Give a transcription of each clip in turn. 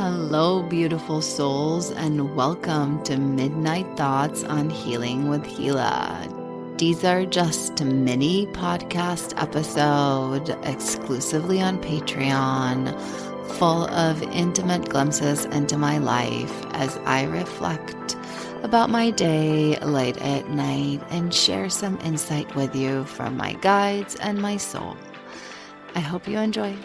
Hello, beautiful souls, and welcome to Midnight Thoughts on Healing with Hila. These are just mini podcast episodes exclusively on Patreon, full of intimate glimpses into my life as I reflect about my day late at night and share some insight with you from my guides and my soul. I hope you enjoy.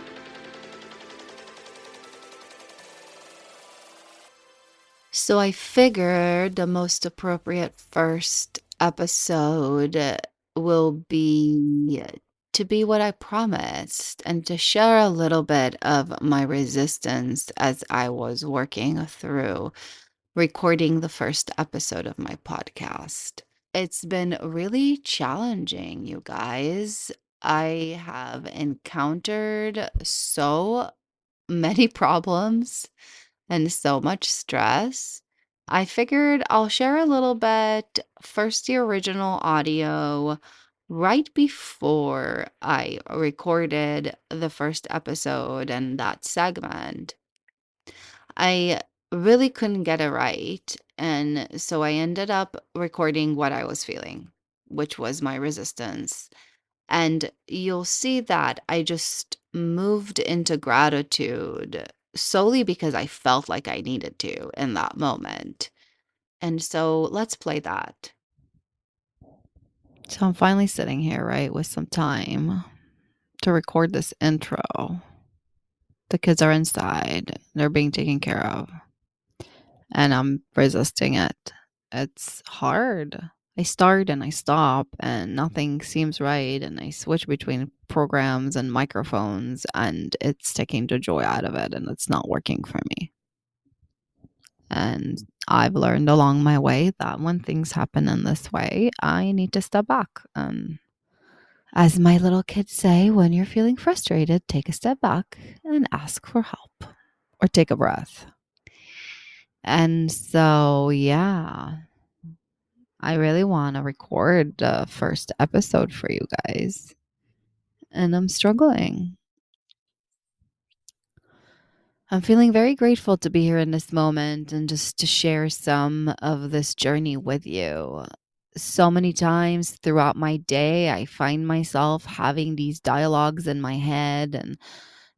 So I figured the most appropriate first episode will be to be what I promised and to share a little bit of my resistance as I was working through recording the first episode of my podcast. It's been really challenging, you guys. I have encountered so many problems and so much stress. I figured I'll share a little bit, first the original audio right before I recorded the first episode and that segment. I really couldn't get it right. And so I ended up recording what I was feeling, which was my resistance. And you'll see that I just moved into gratitude solely because I felt like I needed to in that moment. And so let's play that. So I'm finally sitting here, right, with some time to record this intro. The kids are inside, they're being taken care of, and I'm resisting it. It's hard. I start and I stop and nothing seems right, and I switch between programs and microphones, and it's taking the joy out of it, and it's not working for me. And I've learned along my way that when things happen in this way, I need to step back. As my little kids say, when you're feeling frustrated, take a step back and ask for help or take a breath. And so, yeah, I really want to record the first episode for you guys, and I'm struggling. I'm feeling very grateful to be here in this moment and just to share some of this journey with you. So many times throughout my day, I find myself having these dialogues in my head and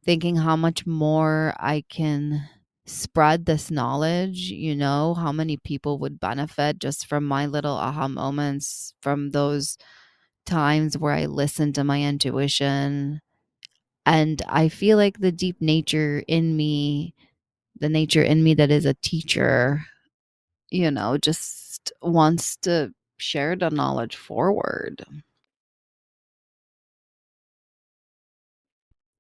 thinking how much more I can spread this knowledge, how many people would benefit just from my little aha moments, from those times where I listen to my intuition. And I feel like the nature in me that is a teacher, just wants to share the knowledge forward.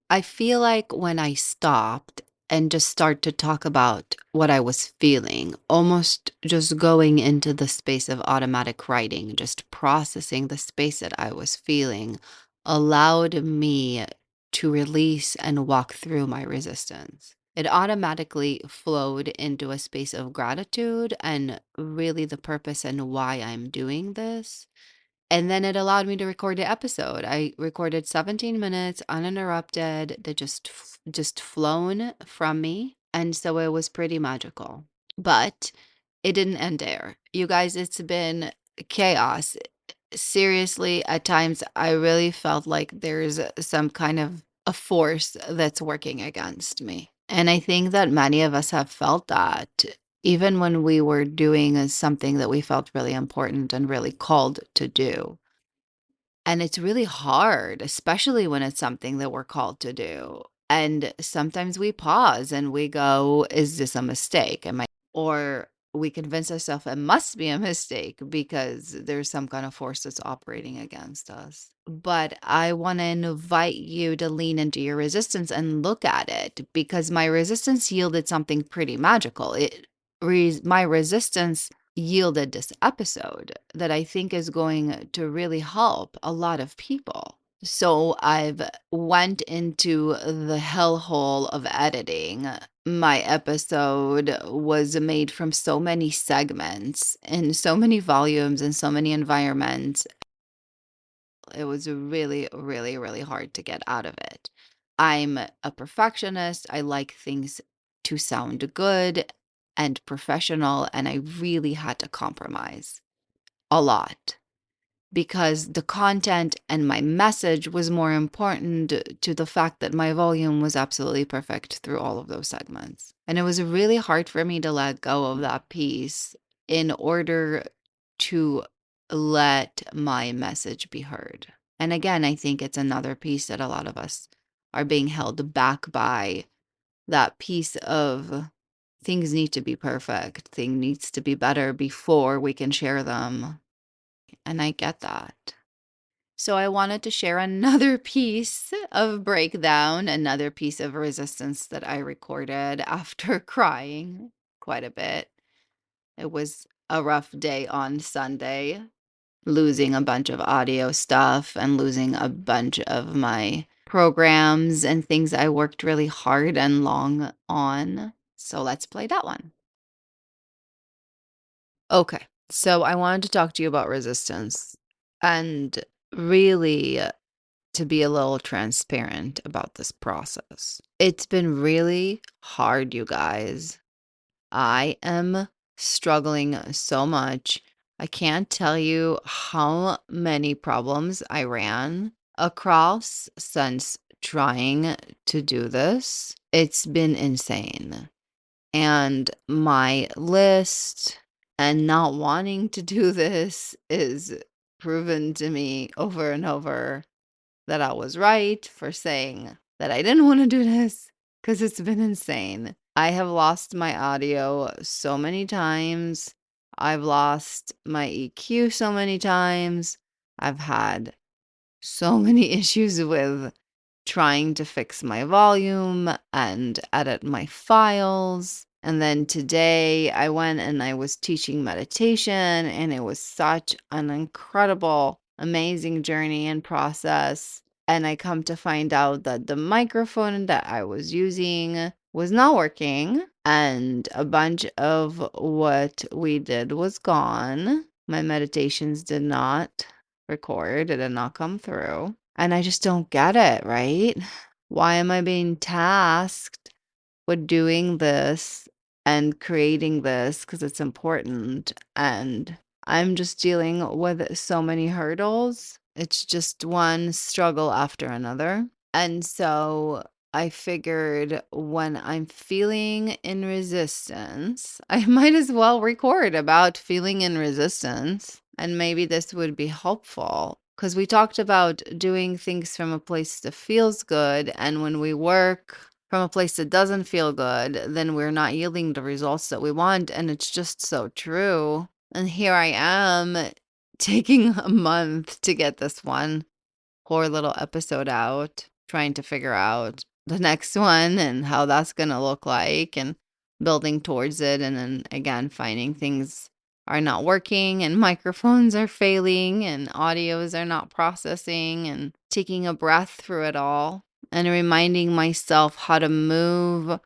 I feel like when I stopped and just start to talk about what I was feeling, almost just going into the space of automatic writing, just processing the space that I was feeling, allowed me to release and walk through my resistance. It automatically flowed into a space of gratitude and really the purpose and why I'm doing this. And then it allowed me to record the episode. I recorded 17 minutes uninterrupted that just flown from me. And so it was pretty magical. But it didn't end there. You guys, it's been chaos. Seriously, at times I really felt like there's some kind of a force that's working against me. And I think that many of us have felt that even when we were doing something that we felt really important and really called to do. And it's really hard, especially when it's something that we're called to do. And sometimes we pause and we go, is this a mistake? Or we convince ourselves it must be a mistake because there's some kind of force that's operating against us. But I want to invite you to lean into your resistance and look at it, because my resistance yielded something pretty magical. My resistance yielded this episode that I think is going to really help a lot of people. So I've went into the hellhole of editing. My episode was made from so many segments in so many volumes and so many environments. It was really, really hard to get out of it. I'm a perfectionist. I like things to sound good and professional, and I really had to compromise a lot because the content and my message was more important to the fact that my volume was absolutely perfect through all of those segments. And it was really hard for me to let go of that piece in order to let my message be heard. And again, I think it's another piece that a lot of us are being held back by, that piece of things need to be perfect, thing needs to be better before we can share them. And I get that. So I wanted to share another piece of breakdown, another piece of resistance that I recorded after crying quite a bit. It was a rough day on Sunday, losing a bunch of audio stuff and losing a bunch of my programs and things I worked really hard and long on. So let's play that one. Okay. So I wanted to talk to you about resistance and really to be a little transparent about this process. It's been really hard, you guys. I am struggling so much. I can't tell you how many problems I ran across since trying to do this. It's been insane. And my list and not wanting to do this is proven to me over and over that I was right for saying that I didn't want to do this because it's been insane. I have lost my audio so many times. I've lost my EQ so many times. I've had so many issues with trying to fix my volume and edit my files. And then today I went and I was teaching meditation, and it was such an incredible, amazing journey and process. And I come to find out that the microphone that I was using was not working, and a bunch of what we did was gone. My meditations did not record, it did not come through. And I just don't get it, right? Why am I being tasked with doing this and creating this because it's important? And I'm just dealing with so many hurdles. It's just one struggle after another. And so I figured when I'm feeling in resistance, I might as well record about feeling in resistance. And maybe this would be helpful because we talked about doing things from a place that feels good. And when we work from a place that doesn't feel good, then we're not yielding the results that we want. And it's just so true. And here I am taking a month to get this one poor little episode out, trying to figure out the next one and how that's going to look like and building towards it. And then again, finding things are not working and microphones are failing and audios are not processing, and taking a breath through it all and reminding myself how to move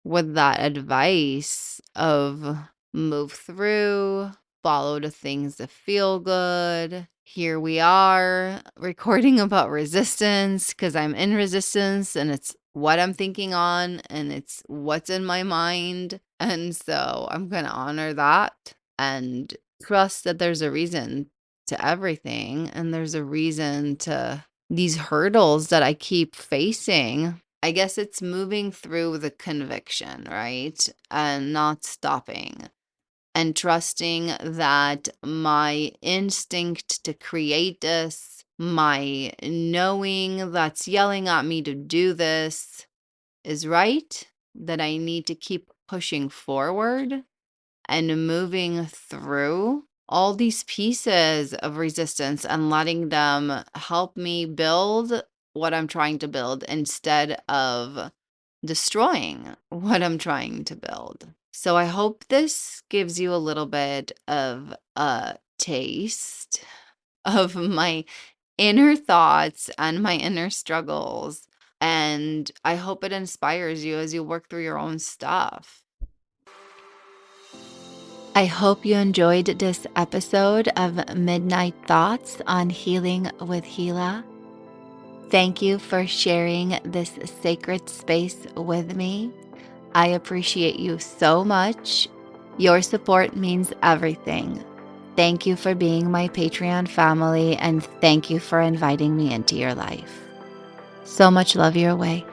with that advice of move through, follow the things that feel good. Here we are recording about resistance because I'm in resistance and it's what I'm thinking on and it's what's in my mind. And so I'm going to honor that and trust that there's a reason to everything, and there's a reason to these hurdles that I keep facing. I guess it's moving through the conviction, right? And not stopping and trusting that my instinct to create this, my knowing that's yelling at me to do this is right, that I need to keep pushing forward and moving through all these pieces of resistance and letting them help me build what I'm trying to build instead of destroying what I'm trying to build. So I hope this gives you a little bit of a taste of my inner thoughts and my inner struggles. And I hope it inspires you as you work through your own stuff. I hope you enjoyed this episode of Midnight Thoughts on Healing with Hila. Thank you for sharing this sacred space with me. I appreciate you so much. Your support means everything. Thank you for being my Patreon family, and thank you for inviting me into your life. So much love your way.